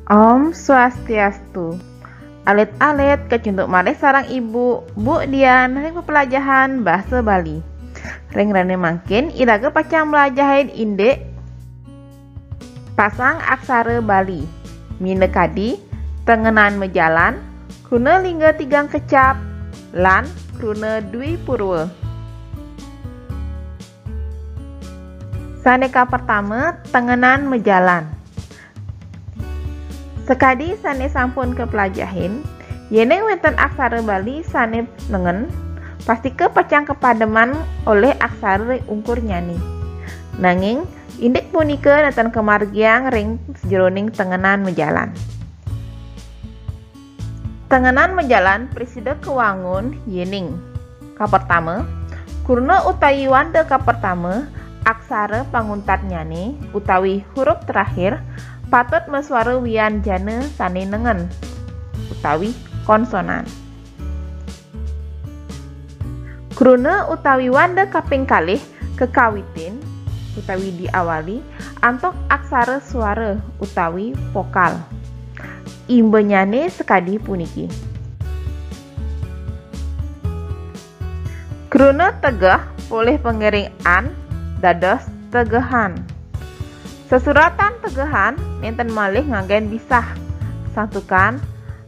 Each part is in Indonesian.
Om Swastiastu. Alit-alit kecuntuk malih sarang ibu, Bu Dian ring pepelajahan bahasa Bali. Ring rane mangkin iraga pacang belajahin indek pasang aksara Bali. Minekadi tengenan mejalan, kruna lingga tigang kecap, lan kruna dwi purwa. Saneka pertama tengenan mejalan. Sekadi sane sampun kepelajahin, yeneng wenten aksara Bali sane nengen, pasti ke pacang kepademan oleh aksara ungkur nyani. Nanging, indek punika neten kemargiang ring sejeroning tengenan mejalan. Tengenan mejalan presida kewangun yening. Kapertama, kurna utawi wanda kapertama, aksara panguntat nyani utawi huruf terakhir patut meswara wian jana sane nengen utawi konsonan. Kruna utawi wanda kaping kalih kekawitin utawi diawali antok aksara suara utawi vokal. Imbenyane sekadi puniki. Kruna tegah boleh pengiring an dados tegahan. Sesuratan tegahan nenten malih nganggen bisah. Santukan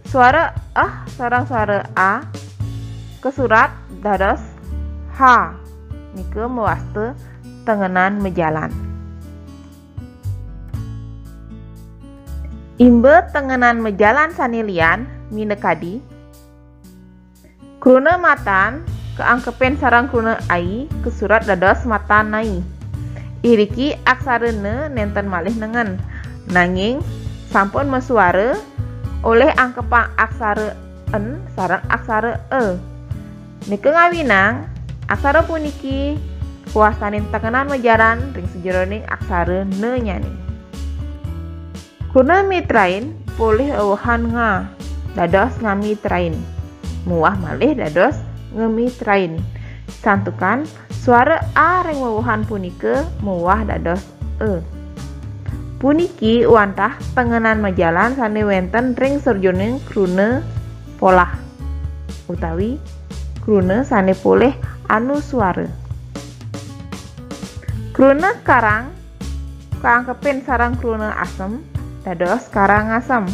suara sareng suara a kesurat dados h. Nike mewaste tengenan mejalan. Imbe tengenan mejalan sanilian minekadi. Kruna matan keangkepen sarang kruna ai kesurat dados matan nai. Iriki aksara ne nenten malih nengen, nanging sampun mesuara oleh angkepang aksara en sareng aksara e. Nike ngawinang aksara puniki kuasanin tengenan mejalan ring sejeroning aksara ne nyani. Kuna mitrain boleh ewahan nga dados ngamitrain, muah malih dados ngemitrain. Santukan suara a ring wewuhan punika muwah dados e. Puniki wantah tengenan mejalan sane wenten ring serjoning kruna polah utawi kruna sane poleh anu suara. Kruna karang kaangkepin sarang kruna asem dados karang asem.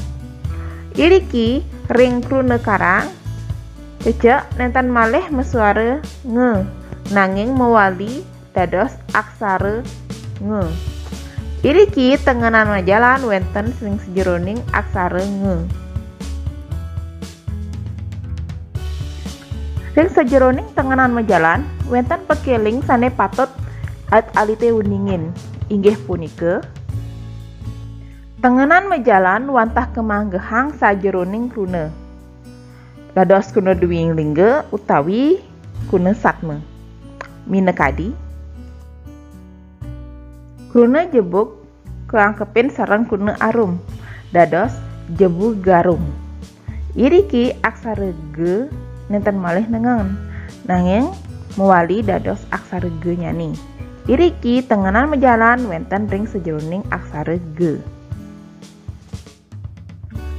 Iriki ring kruna karang cecek nenten malih mesuara nge, nanging mewali dados aksara nge. Iriki tengenan mejalan wenten sing sejeroning aksara nge. Ring sejeroning tengenan mejalan wenten pekeling sane patut alite wuningin, inggih punika tengenan mejalan wantah kemanggehang sajeroning kruna. Dados kuna duwing lingga utawi kuna satme. Minekadi kruna jebuk keangkepin sareng kuna arum dados jebu garum. Iriki aksara ge nenten malih nengen, nanging mewali dados aksara ge nyani. Iriki tengenan mejalan wenten ring sejeroning aksara ge.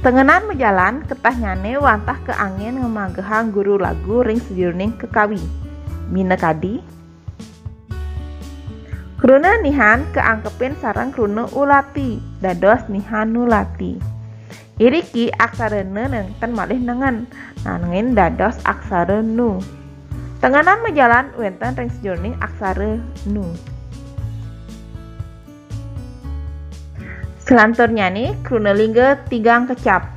Tengenan mejalan ketah nyane wantah ke angin ngemaggehang guru lagu ring sejeroning kekawi. Minekadi kruna nihan keangkepin sareng kruna ulati dados nihanulati. Iriki aksara ne nenten malih nengen, nanging dados aksara nu. Tengenan mejalan wenten ring sejeroning aksara nu. Selanturnya nih kruna lingga tigang kecap.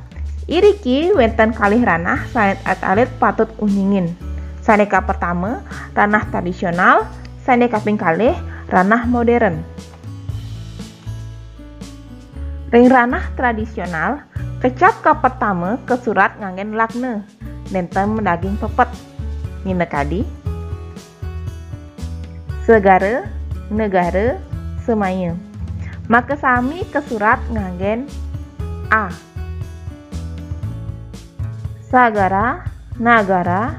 Iriki wenten kalih ranah sanet alit patut uningin. Saneka pertama ranah tradisional, saneka kaping kalih ranah modern. Ring ranah tradisional kecap ka pertama kesurat nganggen lakne nenten mendaging pepet. Minekadi segara negara semaya. Maka sami kesurat nganggen a. Sagara nagara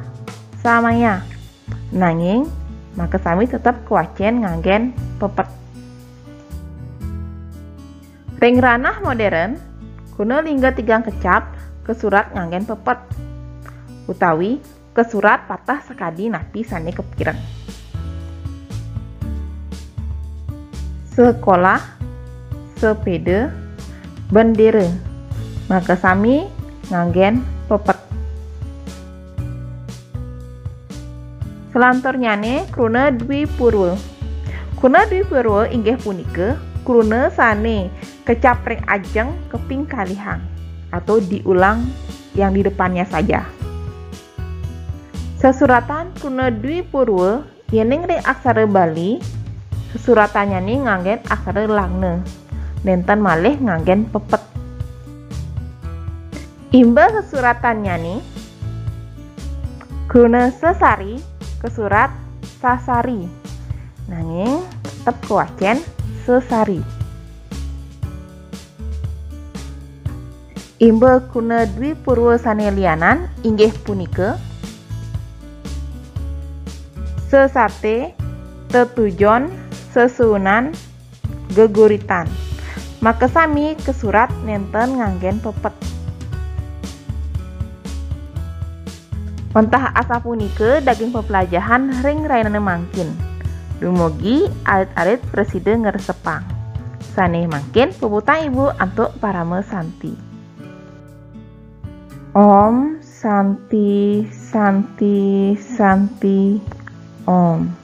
samaya. Nanging maka sami tetap kuacen nganggen pepet. Ring ranah modern kuna lingga tigang kecap ke surat nganggen pepet utawi ke surat patah sekadi napi sane kepireng. Sekolah, sepeda, bendera, maka sami nganggen pepet. Selantornyane kruna dwi purwa. Kruna dwi purwa inggih punika kruna sane kecapreng ajeng keping kalihang atau diulang yang di depannya saja. Sesuratan kruna dwi purwa yening ring aksara Bali, sesuratannya nih nganggen aksara langne, nenten malih nganggen pepet. Imbal sesuratannya nih kruna sesari ke surat sasari, nanging tetep kewacen sesari. Imbal kruna dwi purwa sane lianan inggih punika sesate, tetujon, sesunan, geguritan. Maka sami ke surat nenten nganggen pepet. Mentah asa punike daging pepelajahan ring rainane mangkin. Dumugi alit-alit presiden ngeresepang. Saneh mangkin peputang ibu antuk parame santi. Om Santi Santi Santi Om.